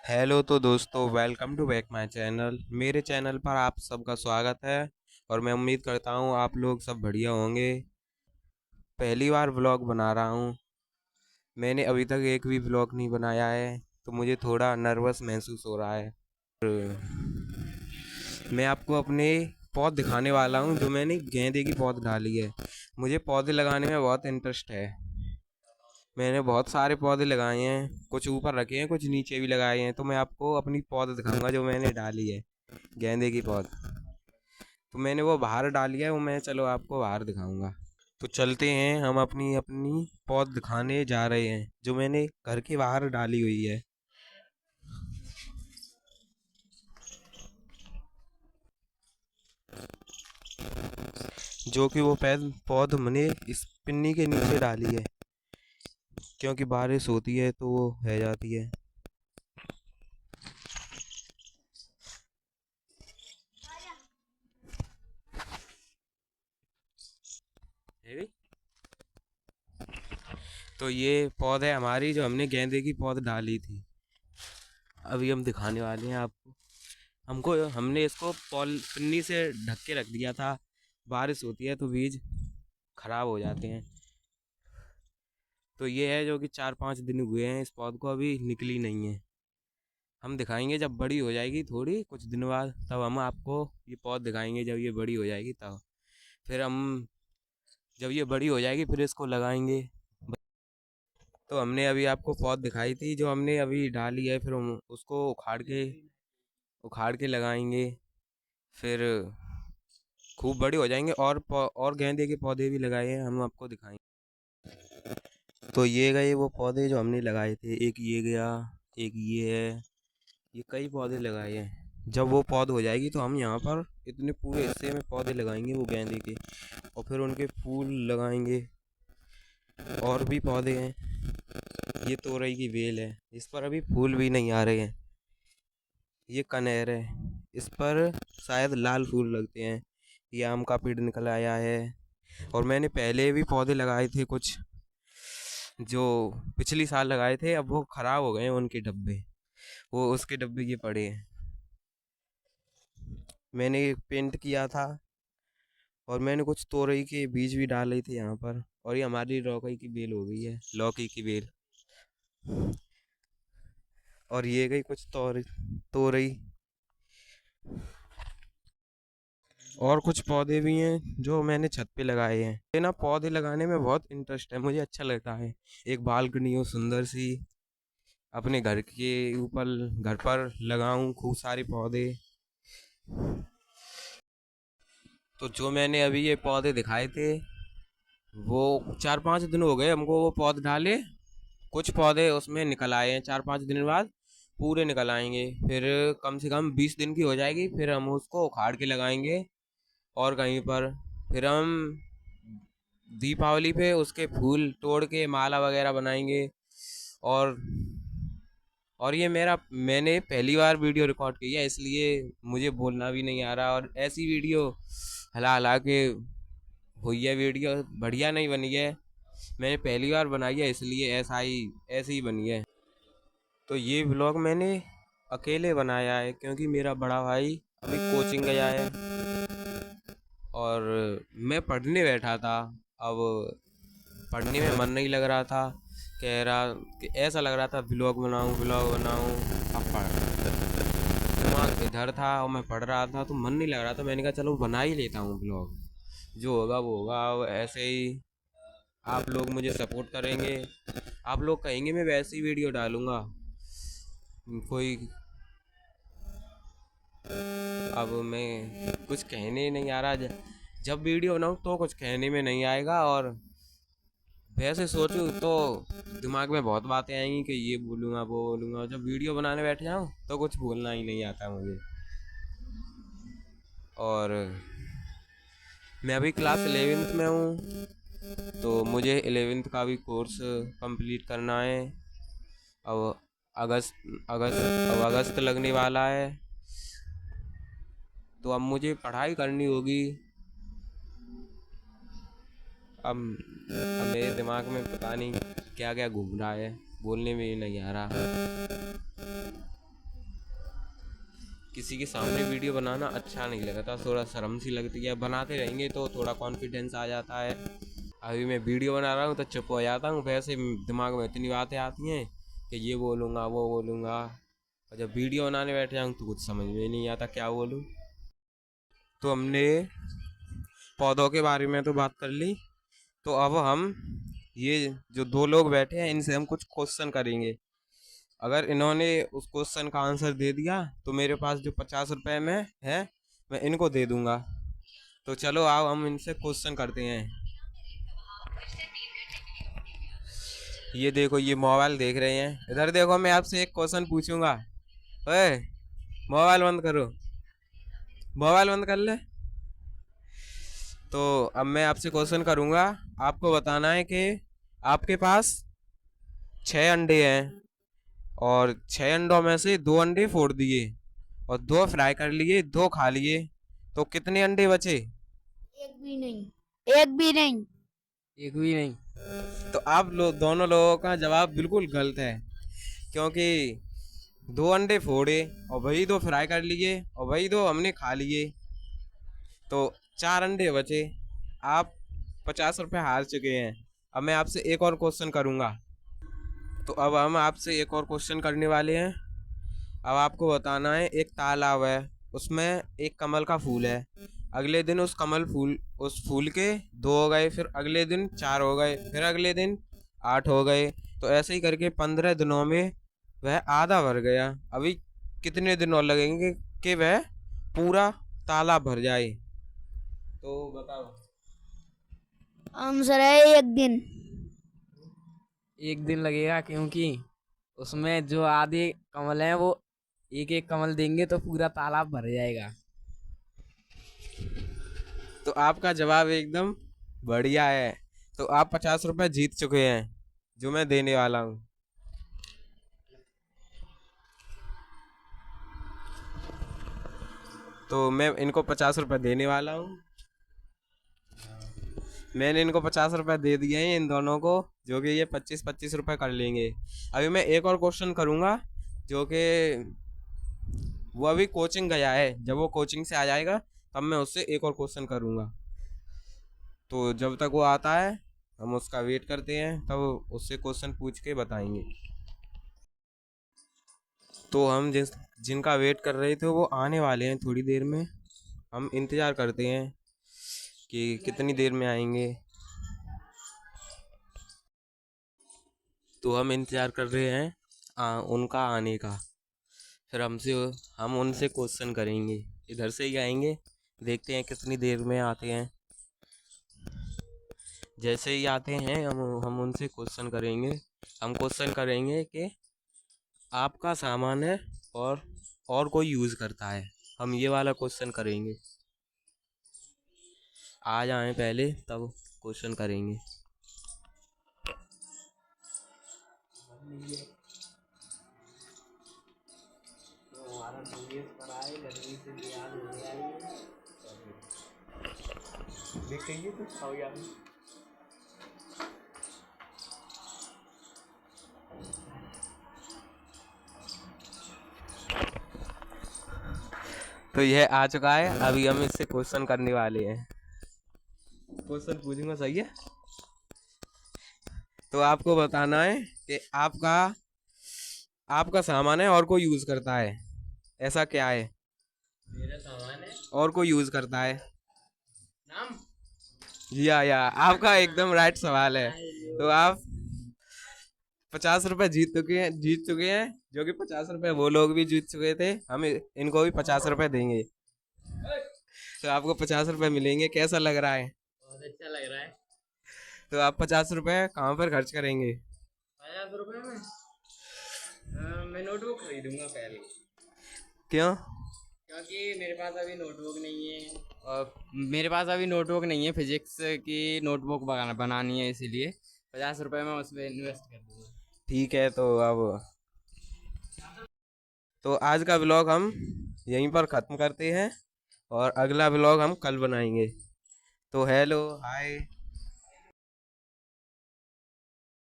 Hello तो दोस्तों, welcome to back my channel. मेरे चैनल पर आप सबका स्वागत है और मैं उम्मीद करता हूँ आप लोग सब बढ़िया होंगे। पहली बार व्लॉग बना रहा हूँ। मैंने अभी तक एक भी व्लॉग नहीं बनाया है, तो मुझे थोड़ा नर्वस महसूस हो रहा है। मैं आपको अपने पौध दिखाने वाला हूँ जो मैंने गेंदे की पौध डाली है। मुझे पौधे लगाने में बहुत इंटरेस्ट है। मैंने बहुत सारे पौधे लगाए हैं, कुछ ऊपर रखे हैं, कुछ नीचे भी लगाए हैं। तो मैं आपको अपनी पौध दिखाऊंगा जो मैंने डाली है, गेंदे की पौध। तो मैंने वो बाहर डाली है, वो मैं चलो आपको बाहर दिखाऊंगा। तो चलते हैं, हम अपनी अपनी पौध दिखाने जा रहे हैं जो मैंने घर के बाहर डाली हुई है। जो कि वो पौध मैंने इस पिन्नी के नीचे डाली है, क्योंकि बारिश होती है तो वो रह जाती है। है भी? तो ये पौध है हमारी, जो हमने गेंदे की पौध डाली थी। अभी हम दिखाने वाले हैं आपको। हमको हमने इसको पन्नी से ढक के रख दिया था। बारिश होती है तो बीज खराब हो जाते हैं। तो ये है जो कि 4-5 दिन हुए हैं, इस पौध को अभी निकली नहीं है। हम दिखाएंगे जब बड़ी हो जाएगी, थोड़ी कुछ दिन बाद, तब हम आपको ये पौध दिखाएंगे। जब ये बड़ी हो जाएगी तब फिर हम जब ये बड़ी हो जाएगी फिर इसको लगाएंगे। तो हमने अभी आपको पौध दिखाई थी जो हमने अभी डाली है, फिर हम उसको उखाड़ के लगाएंगे। फिर खूब बड़ी हो जाएंगे और गेंदे के पौधे भी लगाए हैं, हम आपको दिखाएंगे। तो ये गए वो पौधे जो हमने लगाए थे। एक ये गया, एक ये है। ये कई पौधे लगाए हैं। जब वो पौध हो जाएगी तो हम यहाँ पर इतने पूरे हिस्से में पौधे लगाएंगे वो गेंदे के, और फिर उनके फूल लगाएंगे। और भी पौधे हैं। ये तोरई की बेल है, इस पर अभी फूल भी नहीं आ रहे हैं। ये कनेर है, इस पर शायद लाल फूल लगते हैं। ये आम का पेड़ निकल आया है। और मैंने पहले भी पौधे लगाए थे कुछ, जो पिछली साल लगाए थे, अब वो खराब हो गए हैं उनके डब्बे। वो उसके डब्बे ये पड़े हैं। मैंने पेंट किया था। और मैंने कुछ तोरई के बीज भी डाले थे यहाँ पर। और ये हमारी लौकी की बेल हो गई है, लौकी की बेल। और ये गई कुछ तोरई। और कुछ पौधे भी हैं जो मैंने छत पे लगाए हैं। ये ना, पौधे लगाने में बहुत इंटरेस्ट है, मुझे अच्छा लगता है। एक बालकनी हो सुंदर सी, अपने घर के ऊपर, घर पर लगाऊं खूब सारे पौधे। तो जो मैंने अभी ये पौधे दिखाए थे, वो 4-5 दिन हो गए हमको वो पौधे डाले। कुछ पौधे उसमें निकल आए हैं, 4-5 दिन बाद पूरे निकल आएंगे। फिर कम से कम 20 दिन की हो जाएगी, फिर हम उसको उखाड़ के लगाएंगे और कहीं पर। फिर हम दीपावली पे उसके फूल तोड़ के माला वगैरह बनाएंगे। और और ये मैंने पहली बार वीडियो रिकॉर्ड की है, इसलिए मुझे बोलना भी नहीं आ रहा। और ऐसी वीडियो हला हला के हुई है, वीडियो बढ़िया नहीं बनी है। मैंने पहली बार बनाई है, इसलिए ऐसे ही बनी है। तो ये व्लॉग मैंने अकेले बनाया है, क्योंकि मेरा बड़ा भाई अभी कोचिंग गया है और मैं पढ़ने बैठा था। अब पढ़ने में मन नहीं लग रहा था। कह रहा कि ऐसा लग रहा था व्लॉग बनाऊं व्लॉग बनाऊं। अब दिमाग इधर था और मैं पढ़ रहा था तो मन नहीं लग रहा था। मैंने कहा चलो बना ही लेता हूँ व्लॉग, जो होगा वो होगा। अब ऐसे ही आप लोग मुझे सपोर्ट करेंगे, आप लोग कहेंगे मैं वैसी वीडियो डालूंगा कोई। अब मैं कुछ कहने ही नहीं आ रहा। जब वीडियो बनाऊँ तो कुछ कहने में नहीं आएगा, और वैसे सोचूं तो दिमाग में बहुत बातें आएंगी कि ये बोलूँगा वो बोलूँगा। जब वीडियो बनाने बैठ जाऊँ तो कुछ बोलना ही नहीं आता मुझे। और मैं अभी क्लास 11th में हूँ, तो मुझे 11th का भी कोर्स कंप्लीट करना है। अब अगस्त लगने वाला है, तो अब मुझे पढ़ाई करनी होगी। अब मेरे दिमाग में पता नहीं क्या क्या घूम रहा है, बोलने में ही नहीं आ रहा। किसी के सामने वीडियो बनाना अच्छा नहीं लगता, थोड़ा शर्म सी लगती है। बनाते रहेंगे तो थोड़ा कॉन्फिडेंस आ जाता है। अभी मैं वीडियो बना रहा हूँ तो चुप हो जाता हूँ, वैसे दिमाग में इतनी बातें आती हैं कि ये बोलूँगा वो बोलूँगा, और जब वीडियो बनाने बैठ जाऊँ तो कुछ समझ में नहीं आता क्या बोलूँ। तो हमने पौधों के बारे में तो बात कर ली, तो अब हम ये जो दो लोग बैठे हैं इनसे हम कुछ क्वेश्चन करेंगे। अगर इन्होंने उस क्वेश्चन का आंसर दे दिया तो मेरे पास जो 50 रुपये में है मैं इनको दे दूंगा। तो चलो आओ हम इनसे क्वेश्चन करते हैं। ये देखो, ये मोबाइल देख रहे हैं, इधर देखो, मैं आपसे एक क्वेश्चन पूछूंगा। ओए, मोबाइल बंद करो, मोबाइल बंद कर ले। तो अब मैं आपसे क्वेश्चन करूंगा, आपको बताना है कि आपके पास 6 अंडे हैं और 6 अंडों में से 2 अंडे फोड़ दिए और 2 फ्राई कर लिए, 2 खा लिए, तो कितने अंडे बचे? एक भी नहीं, एक भी नहीं। एक भी नहीं। तो आप दोनों लोगों का जवाब बिल्कुल गलत है, क्योंकि 2 अंडे फोड़े और वही 2 फ्राई कर लिए और वही 2 हमने खा लिए, तो 4 अंडे बचे। आप 50 रुपये हार चुके हैं। अब मैं आपसे एक और क्वेश्चन करूंगा। तो अब हम आपसे एक और क्वेश्चन करने वाले हैं। अब आपको बताना है, एक तालाब है, उसमें एक कमल का फूल है। अगले दिन उस फूल के 2 हो गए, फिर अगले दिन 4 हो गए, फिर अगले दिन 8 हो गए। तो ऐसे ही करके 15 दिनों में वह आधा भर गया। अभी कितने दिन और लगेंगे कि वह पूरा तालाब भर जाए? तो बताओ। आंसर है एक दिन। एक दिन लगेगा, क्योंकि उसमें जो आधे कमल हैं वो एक एक कमल देंगे तो पूरा तालाब भर जाएगा। तो आपका जवाब एकदम बढ़िया है। तो आप 50 रुपये जीत चुके हैं जो मैं देने वाला हूँ। तो मैं इनको 50 रुपये देने वाला हूँ। मैंने इनको 50 रुपये दे दिए हैं इन दोनों को, जो कि ये 25-25 रुपये कर लेंगे। अभी मैं एक और क्वेश्चन करूँगा, जो कि वो अभी कोचिंग गया है, जब वो कोचिंग से आ जाएगा तब मैं उससे एक और क्वेश्चन करूँगा। तो जब तक वो आता है हम उसका वेट करते हैं, तब उससे क्वेश्चन पूछ के बताएंगे। तो हम जिनका वेट कर रहे थे वो आने वाले हैं थोड़ी देर में। हम इंतज़ार करते हैं कि कितनी देर में आएंगे। तो हम इंतज़ार कर रहे हैं उनका आने का। फिर हम उनसे क्वेश्चन करेंगे, इधर से ही आएंगे, देखते हैं कितनी देर में आते हैं। जैसे ही आते हैं हम उनसे क्वेश्चन करेंगे। हम क्वेश्चन करेंगे कि आपका सामान है और कोई यूज़ करता है, हम ये वाला क्वेश्चन करेंगे। आ जाएं पहले तब क्वेश्चन करेंगे। तो यह आ चुका है, अभी हम इससे क्वेश्चन करने वाले हैं। क्वेश्चन पूछूंगा, सही है? तो आपको बताना है कि आपका सामान है और कोई यूज करता है, ऐसा क्या है? मेरा सामान है और कोई यूज करता है। नाम। या आपका एकदम राइट सवाल है। तो आप 50 रुपये जीत चुके हैं, जो कि 50 रुपये वो लोग भी जीत चुके थे। हम इनको भी 50 रुपये देंगे, तो आपको 50 रुपये मिलेंगे। कैसा लग रहा है? बहुत अच्छा लग रहा है। तो आप 50 रुपये कहाँ पर खर्च करेंगे? 50 रुपए में मैं नोटबुक खरीदूंगा पहले, क्यों? क्योंकि मेरे पास अभी नोटबुक नहीं है, और मेरे पास अभी नोटबुक नहीं है, फिजिक्स की नोटबुक बनानी है, इसीलिए 50 रुपए में उस पर इन्वेस्ट कर दूंगा। ठीक है। तो आज का व्लॉग हम यहीं पर ख़त्म करते हैं और अगला व्लॉग हम कल बनाएंगे। तो हेलो, हाय।